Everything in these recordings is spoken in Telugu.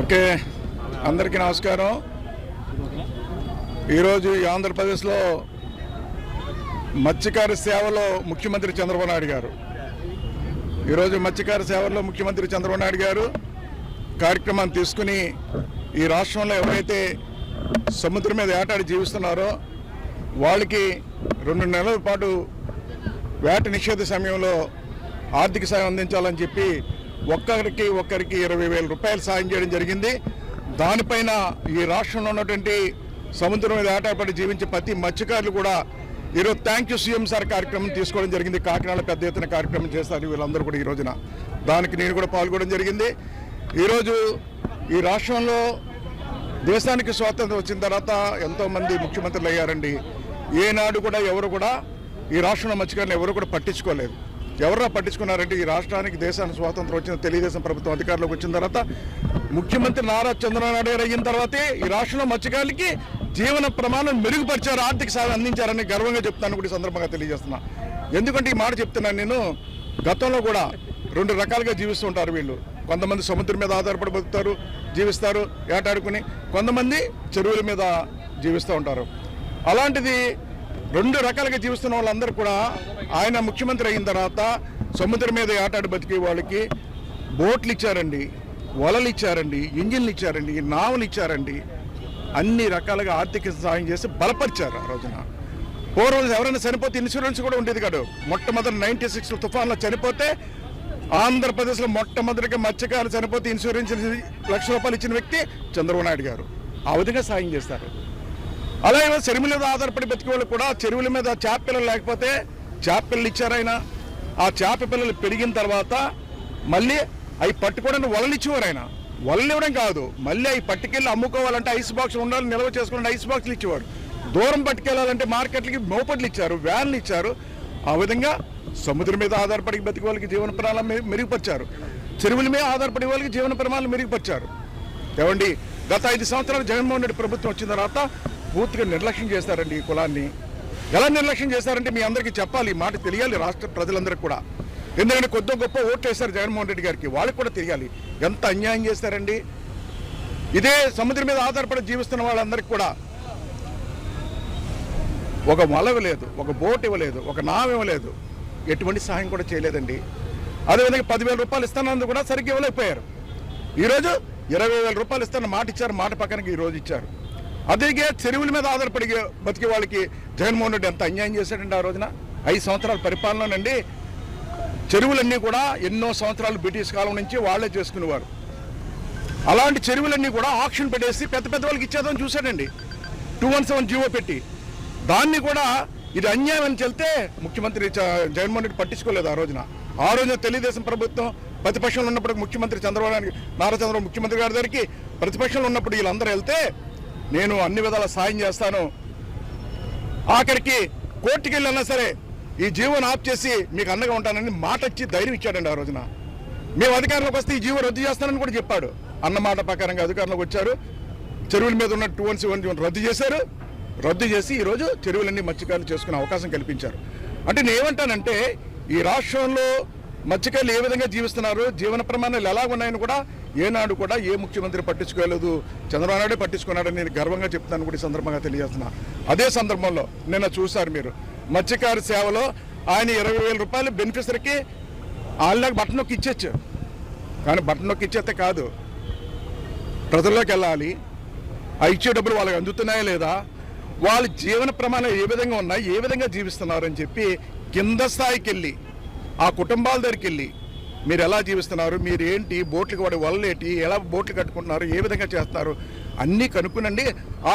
ఓకే, అందరికీ నమస్కారం. ఈరోజు ఈ ఆంధ్రప్రదేశ్లో మత్స్యకార సేవలో ముఖ్యమంత్రి చంద్రబాబు నాయుడు గారు కార్యక్రమాన్ని తీసుకుని ఈ రాష్ట్రంలో ఎవరైతే సముద్రం మీద వేటాడి జీవిస్తున్నారో వాళ్ళకి 2 నెలల పాటు వేట నిషేధ సమయంలో ఆర్థిక సాయం అందించాలని చెప్పి ఒక్కరికి 20,000 రూపాయలు సాయం చేయడం జరిగింది. దానిపైన ఈ రాష్ట్రంలో ఉన్నటువంటి సముద్రం మీద ఆటపడి జీవించే ప్రతి మత్స్యకారులు కూడా ఈరోజు థ్యాంక్ యూ సీఎం సార్ కార్యక్రమం తీసుకోవడం జరిగింది. కాకినాడ పెద్ద ఎత్తున కార్యక్రమం చేస్తారు వీళ్ళందరూ కూడా ఈ రోజున. దానికి నేను కూడా పాల్గొనడం జరిగింది. ఈరోజు ఈ రాష్ట్రంలో దేశానికి స్వాతంత్రం వచ్చిన తర్వాత ఎంతోమంది ముఖ్యమంత్రులు అయ్యారండి. ఏనాడు కూడా ఎవరు కూడా ఈ రాష్ట్రంలో మత్స్యకారులు ఎవరు కూడా పట్టించుకోలేదు. ఎవరో పట్టించుకున్నారంటే ఈ రాష్ట్రానికి దేశానికి స్వాతంత్రం వచ్చిన తెలుగుదేశం ప్రభుత్వం అధికారంలోకి వచ్చిన తర్వాత ముఖ్యమంత్రి నారా చంద్రబాబు నాయుడు గారు అయిన తర్వాతే ఈ రాష్ట్రంలో మత్స్యకారులకి జీవన ప్రమాణం మెరుగుపరిచారు, ఆర్థిక సాయం అందించారని గర్వంగా చెప్తాను కూడా ఈ సందర్భంగా తెలియజేస్తున్నా. ఎందుకంటే ఈ మాట చెప్తున్నాను నేను, గతంలో కూడా 2 రకాలుగా జీవిస్తుంటారు వీళ్ళు. కొంతమంది సముద్రం మీద ఆధారపడి బతుకుతారు, జీవిస్తారు ఏటాడుకుని, కొంతమంది చెరువుల మీద జీవిస్తూ ఉంటారు. అలాంటిది 2 రకాలుగా జీవిస్తున్న వాళ్ళందరూ కూడా ఆయన ముఖ్యమంత్రి అయిన తర్వాత సముద్రం మీద ఆటాడు బతికే వాళ్ళకి బోట్లు ఇచ్చారండి, వలలు ఇచ్చారండి, ఇంజిన్లు ఇచ్చారండి, నావలు ఇచ్చారండి, అన్ని రకాలుగా ఆర్థిక సాయం చేసి బలపరిచారు. ఆ రోజున పూర్వం ఎవరైనా చనిపోతే ఇన్సూరెన్స్ కూడా ఉండేది కాదు. మొట్టమొదటి 96 తుఫాన్లో చనిపోతే ఆంధ్రప్రదేశ్లో మొట్టమొదటిగా మత్స్యకారులు చనిపోతే ఇన్సూరెన్స్ ₹1,00,000 ఇచ్చిన వ్యక్తి చంద్రబాబు నాయుడు గారు. ఆ విధంగా సాయం చేస్తారు. అలాగే చెరువుల మీద ఆధారపడి బతికే వాళ్ళు కూడా చెరువుల మీద చేప పిల్లలు లేకపోతే చేప పిల్లలు ఇచ్చారు ఆయన. ఆ చేప పిల్లలు పెరిగిన తర్వాత మళ్ళీ అవి పట్టుకోవడానికి వలలు ఇచ్చేవారు ఆయన. వలలు ఇవ్వడం కాదు, మళ్ళీ అవి పట్టుకెళ్ళి అమ్ముకోవాలంటే ఐస్ బాక్స్ ఉండాలి, నిల్వ చేసుకోవాలంటే ఐస్ బాక్స్లు ఇచ్చేవారు. దూరం పట్టుకెళ్ళాలంటే మార్కెట్లకి మోపడ్లు ఇచ్చారు, వ్యాన్లు ఇచ్చారు. ఆ విధంగా సముద్రం మీద ఆధారపడి బతికే వాళ్ళకి జీవన ప్రమాణాలు మెరుగుపరిచారు, చెరువుల మీద ఆధారపడే వాళ్ళకి జీవన ప్రమాణాలు మెరుగుపరిచారు. ఏమండి, గత 5 సంవత్సరాలు జగన్మోహన్ రెడ్డి ప్రభుత్వం వచ్చిన తర్వాత పూర్తిగా నిర్లక్ష్యం చేస్తారండి ఈ కులాన్ని. ఎలా నిర్లక్ష్యం చేస్తారంటే మీ అందరికీ చెప్పాలి, ఈ మాట తెలియాలి రాష్ట్ర ప్రజలందరికీ కూడా. ఎందుకంటే కొద్ది గొప్ప ఓట్లు వేస్తారు జగన్మోహన్ రెడ్డి గారికి, వాళ్ళకి కూడా తెలియాలి ఎంత అన్యాయం చేస్తారండి. ఇదే సముద్రం మీద ఆధారపడి జీవిస్తున్న వాళ్ళందరికీ కూడా ఒక వల ఇవ్వలేదు, ఒక బోట్ ఇవ్వలేదు, ఒక నావ ఇవ్వలేదు, ఎటువంటి సహాయం కూడా చేయలేదండి. అదేవిధంగా 10,000 రూపాయలు ఇస్తానందుకు కూడా సరిగ్గా ఇవ్వలేకపోయారు. ఈరోజు 20,000 రూపాయలు ఇస్తాను మాట ఇచ్చారు, మాట పక్కనకి ఈరోజు ఇచ్చారు. అదే చెరువుల మీద ఆధారపడి బతికే వాళ్ళకి జగన్మోహన్ రెడ్డి ఎంత అన్యాయం చేశాడండి. ఆ రోజున 5 సంవత్సరాల పరిపాలననండి చెరువులన్నీ కూడా ఎన్నో సంవత్సరాలు బ్రిటిష్ కాలం నుంచి వాళ్లే చేసుకునేవారు. అలాంటి చెరువులన్నీ కూడా ఆక్షన్ పెట్టేసి పెద్ద వాళ్ళకి ఇచ్చేదని చూశాడండి. 217 జీవో పెట్టి దాన్ని కూడా ఇది అన్యాయం అని చెల్తే ముఖ్యమంత్రి జగన్మోహన్ రెడ్డి పట్టించుకోలేదు. ఆ రోజున తెలుగుదేశం ప్రభుత్వం ప్రతిపక్షంలో ఉన్నప్పుడు ముఖ్యమంత్రి నారా చంద్రబాబు ముఖ్యమంత్రి గారి దగ్గరికి ప్రతిపక్షంలో ఉన్నప్పుడు వీళ్ళందరూ వెళ్తే నేను అన్ని విధాల సాయం చేస్తాను, ఆఖరికి కోర్టుకి వెళ్ళినా సరే ఈ జీవోను ఆఫ్ చేసి మీకు అండగా ఉంటానని మాట ఇచ్చి ధైర్యం ఇచ్చాడండి. ఆ రోజున మేము అధికారంలోకి వస్తే ఈ జీవో రద్దు చేస్తానని కూడా చెప్పాడు. అన్నమాట ప్రకారంగా అధికారంలోకి వచ్చారు. చెరువుల మీద ఉన్న 217 రద్దు చేసి ఈరోజు చెరువులన్నీ మత్స్యకారులు చేసుకునే అవకాశం కల్పించారు. అంటే నేను ఏమంటానంటే ఈ రాష్ట్రంలో మత్స్యకారులు ఏ విధంగా జీవిస్తున్నారు, జీవన ప్రమాణాలు ఎలా ఉన్నాయని కూడా ఏనాడు కూడా ఏ ముఖ్యమంత్రి పట్టించుకోలేదు, చంద్రబాబు నాయుడే పట్టించుకున్నాడని నేను గర్వంగా చెప్తాను కూడా ఈ సందర్భంగా తెలియజేస్తున్నా. అదే సందర్భంలో నిన్న చూశారు మీరు మత్స్యకార సేవలో ఆయన 20,000 రూపాయలు బెనిఫిషరీకి వాళ్ళకి బటన్ నొక్కి ఇచ్చేచ్చు. కానీ బటన్ నొక్కి ఇచ్చేస్తే కాదు, ప్రజల్లోకి వెళ్ళాలి. ఆ ఇచ్చే డబ్బులు వాళ్ళకి అందుతున్నాయా లేదా, వాళ్ళ జీవన ప్రమాణాలు ఏ విధంగా ఉన్నాయి, ఏ విధంగా జీవిస్తున్నారని చెప్పి కింద స్థాయికి వెళ్ళి ఆ కుటుంబాల దగ్గరికి వెళ్ళి మీరు ఎలా జీవిస్తున్నారు, మీరు ఏంటి, బోట్లకు వాడి వల్లేటి, ఎలా బోట్లు కట్టుకుంటున్నారు, ఏ విధంగా చేస్తారు అన్నీ కనుక్కునండి.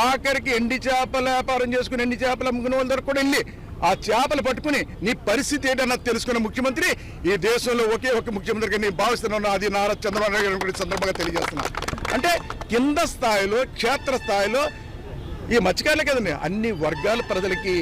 ఆఖరికి ఎండి చేపల వ్యాపారం చేసుకుని ఎండి చేపలు అమ్ముకునే వాళ్ళ దగ్గర కూడా వెళ్ళి ఆ చేపలు పట్టుకుని నీ పరిస్థితి ఏంటన్నది తెలుసుకున్న ముఖ్యమంత్రి ఈ దేశంలో ఒకే ఒక ముఖ్యమంత్రిగా నేను భావిస్తున్నాను. అది నారా చంద్రబాబు నాయుడు గారి సందర్భంగా తెలియజేస్తున్నా. అంటే కింద స్థాయిలో క్షేత్ర స్థాయిలో ఈ మత్స్యకారులే కదండి, అన్ని వర్గాల ప్రజలకి,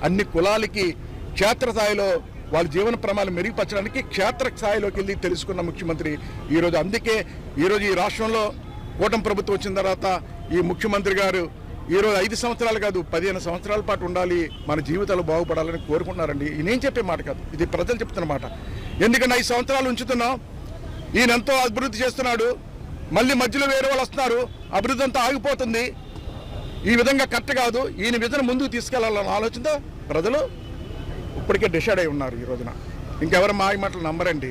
అన్ని కులాలకి క్షేత్ర స్థాయిలో వాళ్ళ జీవన ప్రమాణాలు మెరుగుపరచడానికి క్షేత్ర స్థాయిలోకి వెళ్ళి తెలుసుకున్న ముఖ్యమంత్రి ఈరోజు. అందుకే ఈరోజు ఈ రాష్ట్రంలో కూటమి ప్రభుత్వం వచ్చిన తర్వాత ఈ ముఖ్యమంత్రి గారు ఈరోజు 5 సంవత్సరాలు కాదు 15 సంవత్సరాల పాటు ఉండాలి, మన జీవితాలు బాగుపడాలని కోరుకుంటున్నారండి. నేను చెప్పే మాట కాదు, ఇది ప్రజలు చెప్తున్న మాట. ఎందుకంటే 5 సంవత్సరాలు ఉంచుతున్నాం, ఈయన ఎంతో అభివృద్ధి చేస్తున్నాడు, మళ్ళీ మధ్యలో వేరే వాళ్ళు వస్తున్నారు, అభివృద్ధి అంతా ఆగిపోతుంది. ఈ విధంగా కరెక్ట్ కాదు. ఈయన విధంగా ముందుకు తీసుకెళ్లాలన్న ఆలోచనతో ప్రజలు ఇప్పటికే డిసైడ్ అయి ఉన్నారు. ఈ రోజున ఇంకెవరు మాయ మాటలు నమ్మరండి.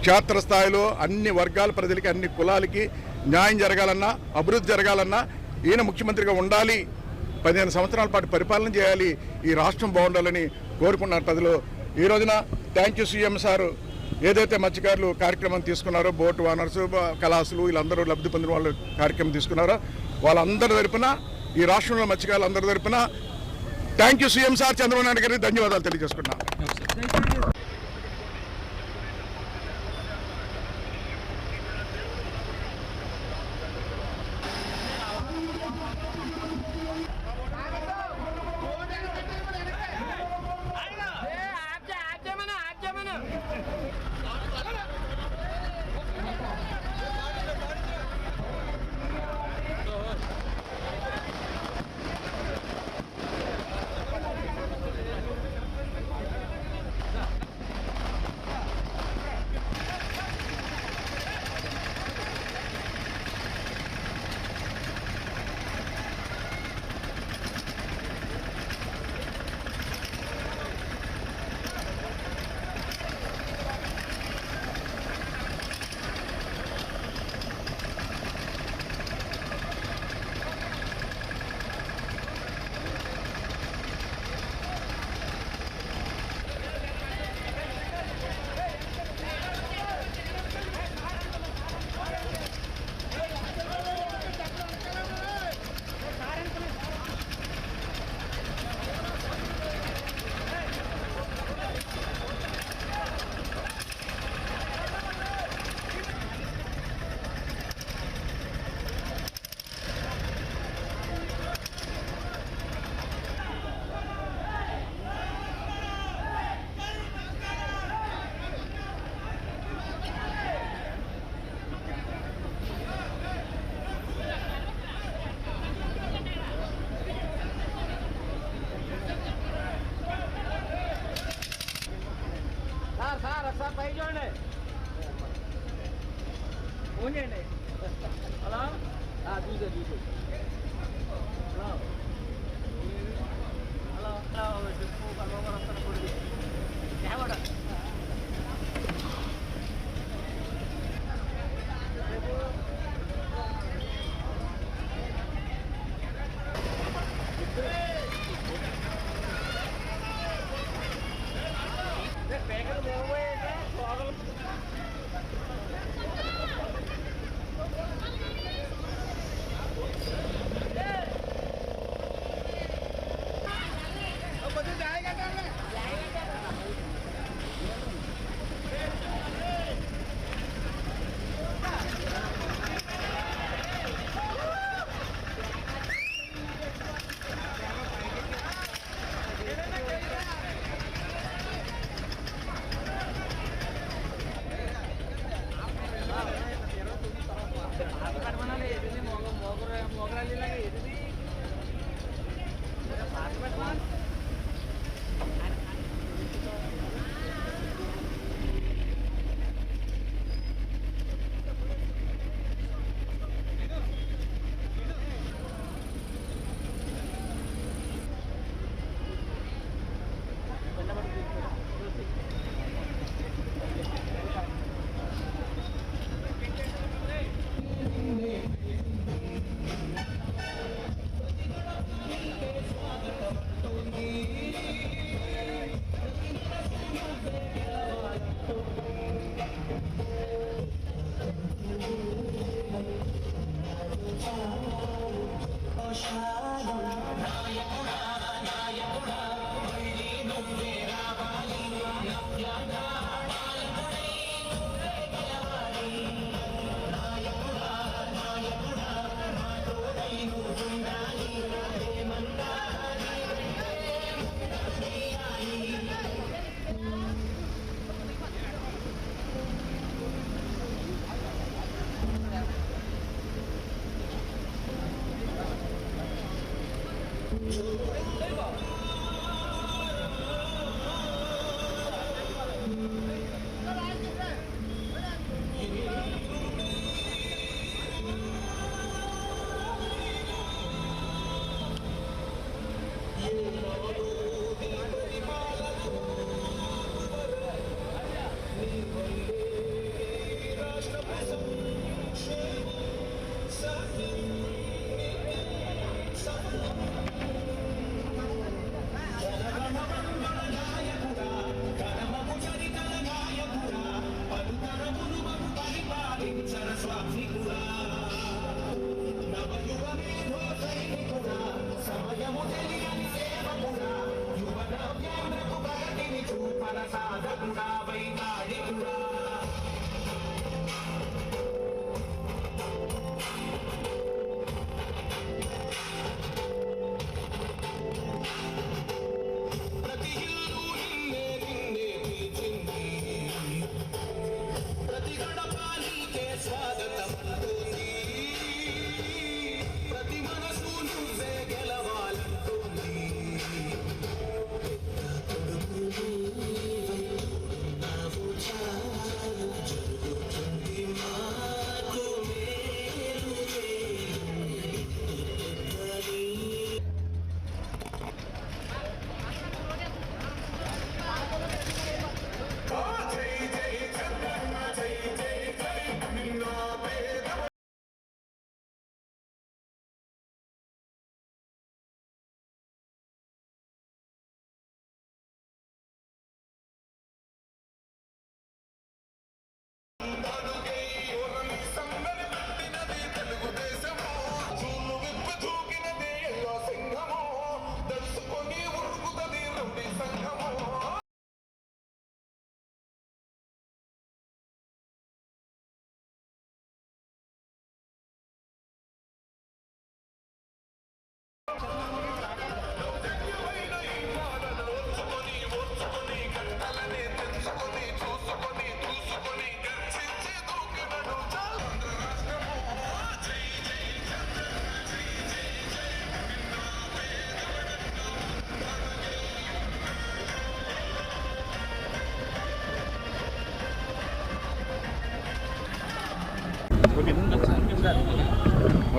క్షేత్రస్థాయిలో అన్ని వర్గాల ప్రజలకి, అన్ని కులాలకి న్యాయం జరగాలన్నా, అభివృద్ధి జరగాలన్నా ఈయన ముఖ్యమంత్రిగా ఉండాలి, 15 సంవత్సరాల పాటు పరిపాలన చేయాలి, ఈ రాష్ట్రం బాగుండాలని కోరుకున్నారు ప్రజలు. ఈ రోజున థ్యాంక్ యూ సీఎం సారు. ఏదైతే మత్స్యకారులు కార్యక్రమం తీసుకున్నారో, బోటు ఓనర్స్, కళాసులు వీళ్ళందరూ లబ్ధి పొందిన వాళ్ళు కార్యక్రమం తీసుకున్నారో వాళ్ళందరి తరపున, ఈ రాష్ట్రంలో మత్స్యకారులు అందరి తరపున thank you CM sir Chandrababu Naidu గారికి ధన్యవాదాలు తెలియజేసుకున్నాను. సార్ పై చూడండి, ఫోన్ చేయండి. హలో చూసే హలో హలో హలో చెప్పు కలవగా వస్తాను కొడుకు కేవడ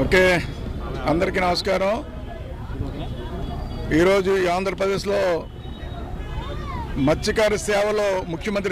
ఓకే, అందరికీ నమస్కారం. ఈరోజు ఈ ఆంధ్రప్రదేశ్లో మత్స్యకార సేవలో ముఖ్యమంత్రి